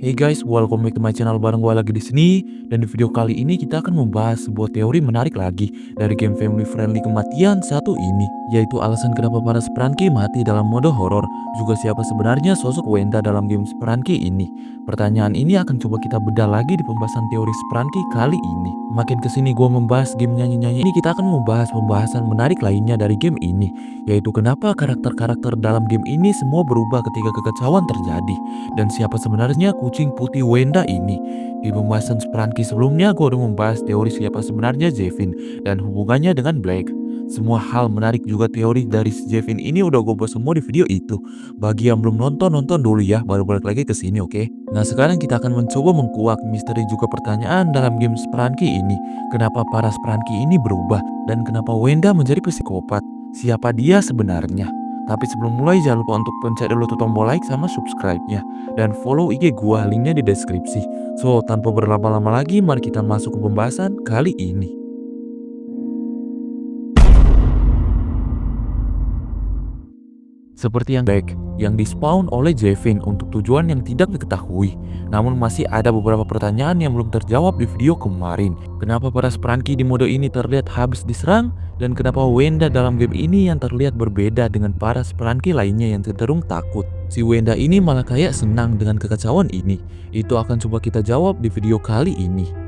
Hey guys, welcome back to my channel bareng gue lagi di sini. Dan di video kali ini kita akan membahas sebuah teori menarik lagi dari game family friendly kematian satu ini, yaitu alasan kenapa para Spranky mati dalam mode horor. Juga siapa sebenarnya sosok Wenda dalam game Spranky ini. Pertanyaan ini akan coba kita bedah lagi di pembahasan teori Spranky kali ini. Makin kesini gue membahas game nyanyi-nyanyi ini, kita akan membahas pembahasan menarik lainnya dari game ini, yaitu kenapa karakter-karakter dalam game ini semua berubah ketika kekacauan terjadi. Dan siapa sebenarnya kucing putih Wenda ini. Di pembahasan Spranky sebelumnya gue udah membahas teori siapa sebenarnya Jevin dan hubungannya dengan Blake. Semua hal menarik juga teori dari si Jevin ini udah gue bahas semua di video itu. Bagi yang belum nonton dulu ya, baru balik lagi ke sini, oke? Nah, sekarang kita akan mencoba mengkuak misteri juga pertanyaan dalam game Spranky ini. Kenapa para Spranky ini berubah dan kenapa Wenda menjadi psikopat? Siapa dia sebenarnya? Tapi sebelum mulai jangan lupa untuk pencet dulu tuh tombol like sama subscribe-nya. Dan follow IG gua, linknya di deskripsi. So, tanpa berlama-lama lagi, mari kita masuk ke pembahasan kali ini. Seperti yang baik, yang dispawn oleh Jevin untuk tujuan yang tidak diketahui. Namun masih ada beberapa pertanyaan yang belum terjawab di video kemarin. Kenapa para Spranky di mode ini terlihat habis diserang? Dan kenapa Wenda dalam game ini yang terlihat berbeda dengan para Spranky lainnya yang cenderung takut? Si Wenda ini malah kayak senang dengan kekacauan ini. Itu akan coba kita jawab di video kali ini.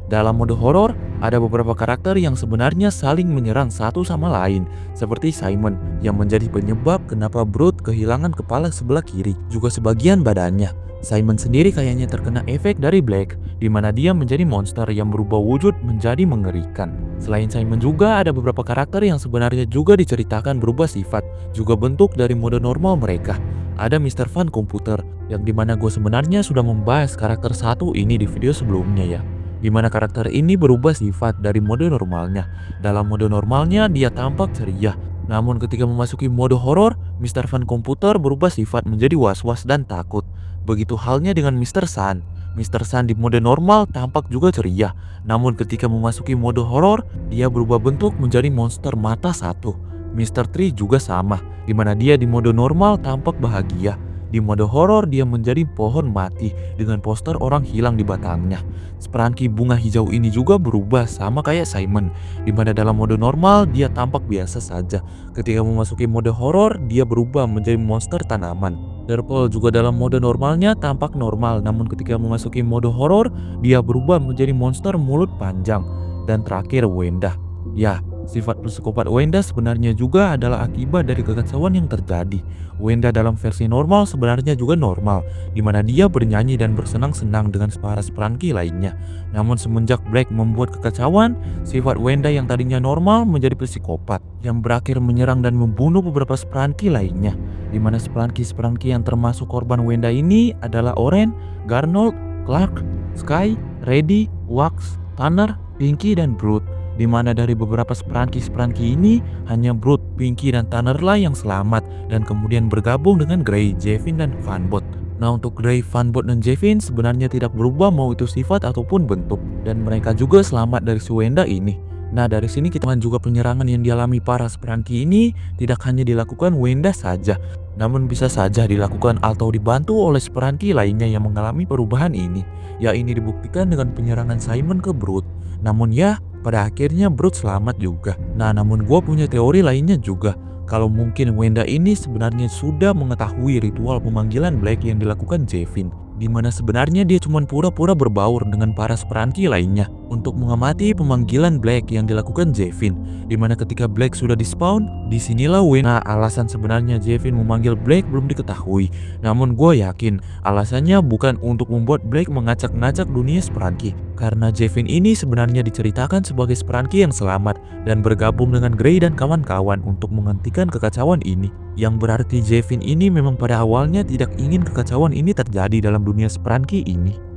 Dalam mode horor, ada beberapa karakter yang sebenarnya saling menyerang satu sama lain, seperti Simon yang menjadi penyebab kenapa Brute kehilangan kepala sebelah kiri, juga sebagian badannya. Simon sendiri kayaknya terkena efek dari Blake, di mana dia menjadi monster yang berubah wujud menjadi mengerikan. Selain Simon juga ada beberapa karakter yang sebenarnya juga diceritakan berubah sifat, juga bentuk dari mode normal mereka. Ada Mr. Van Komputer, yang dimana gue sebenarnya sudah membahas karakter satu ini di video sebelumnya ya. Di mana karakter ini berubah sifat dari mode normalnya. Dalam mode normalnya dia tampak ceria. Namun ketika memasuki mode horor, Mr. Van Komputer berubah sifat menjadi was-was dan takut. Begitu halnya dengan Mr. Sun. Mr. Sun di mode normal tampak juga ceria. Namun ketika memasuki mode horor, dia berubah bentuk menjadi monster mata satu. Mr. Tree juga sama, di mana dia di mode normal tampak bahagia. Di mode horor dia menjadi pohon mati dengan poster orang hilang di batangnya. Spranky bunga hijau ini juga berubah sama kayak Simon, di mana dalam mode normal dia tampak biasa saja. Ketika memasuki mode horor dia berubah menjadi monster tanaman. Purple juga dalam mode normalnya tampak normal, namun ketika memasuki mode horor dia berubah menjadi monster mulut panjang. Dan terakhir Wenda. Ya, sifat psikopat Wenda sebenarnya juga adalah akibat dari kekacauan yang terjadi. Wenda dalam versi normal sebenarnya juga normal, di mana dia bernyanyi dan bersenang-senang dengan para Spranky lainnya. Namun semenjak Blake membuat kekacauan, sifat Wenda yang tadinya normal menjadi psikopat, yang berakhir menyerang dan membunuh beberapa Spranky lainnya. Di mana Spranky yang termasuk korban Wenda ini adalah Oren, Garnold, Clark, Sky, Reddy, Wax, Tanner, Pinky, dan Brute. Di mana dari beberapa Spranky ini hanya Brute, Pinky, dan Tanner lah yang selamat dan kemudian bergabung dengan Gray, Jevin, dan Vanbot. Nah, untuk Gray, Vanbot, dan Jevin sebenarnya tidak berubah mau itu sifat ataupun bentuk, dan mereka juga selamat dari si Wenda ini. Nah, dari sini kita juga penyerangan yang dialami para Spranky ini tidak hanya dilakukan Wenda saja, namun bisa saja dilakukan atau dibantu oleh Spranky lainnya yang mengalami perubahan ini. Ya, ini dibuktikan dengan penyerangan Simon ke Brute. Namun ya, pada akhirnya Brute selamat juga. Nah, namun gue punya teori lainnya juga. Kalau mungkin Wenda ini sebenarnya sudah mengetahui ritual pemanggilan Blake yang dilakukan Jevin, di mana sebenarnya dia cuma pura-pura berbaur dengan para Spranky lainnya untuk mengamati pemanggilan Blake yang dilakukan Jevin. Di mana ketika Blake sudah dispawn, disinilah Wenda. Nah, alasan sebenarnya Jevin memanggil Blake belum diketahui. Namun gue yakin alasannya bukan untuk membuat Blake mengacak-ngacak dunia Spranky, karena Jevin ini sebenarnya diceritakan sebagai Spranky yang selamat dan bergabung dengan Gray dan kawan-kawan untuk menghentikan kekacauan ini. Yang berarti Jevin ini memang pada awalnya tidak ingin kekacauan ini terjadi dalam dunia Spranky ini.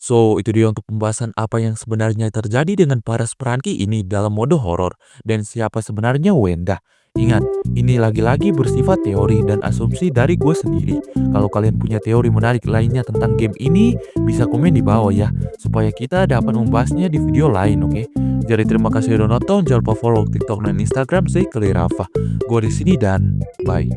So, itu dia untuk pembahasan apa yang sebenarnya terjadi dengan para Spranky ini dalam mode horor dan siapa sebenarnya Wenda. Ingat, ini lagi-lagi bersifat teori dan asumsi dari gue sendiri. Kalau kalian punya teori menarik lainnya tentang game ini, bisa komen di bawah ya, supaya kita dapat membahasnya di video lain, oke? Jadi terima kasih udah nonton, jangan lupa follow TikTok dan Instagram saya Kelirafa. Gue di sini dan bye.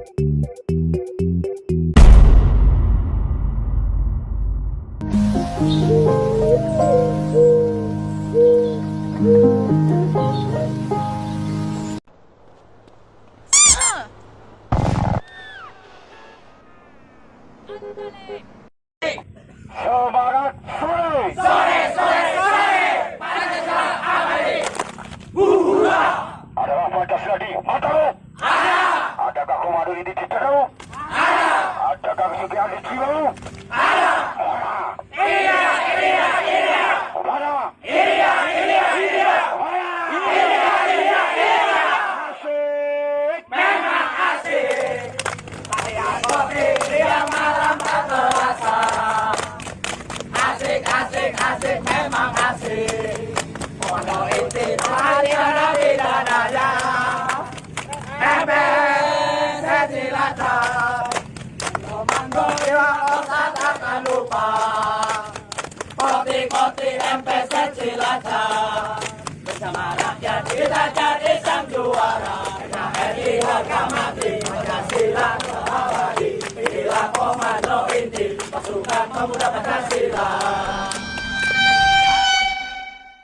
Semangat sore! Sore, sore, sore! Pancasila abadi! Hurra! Adakah Pancasila di matamu? Ada! Adakah komando ini di citamu? Ada! Adakah kesetiaan di jiwamu? Ada! Iya, iya, iya! Mana? Iya, iya, iya! Iya, iya, iya! Asik! Memang asik! Saya kopi siang malam tak terasa. Asik, asik, asik, memang asik. Pondok inti Tuhan ada bidadanya. MPC Cilacap. Komando Dewa Osa takkan lupa. Koti-koti MPC Cilacap. Bersama rakyat kita jadi sang juara.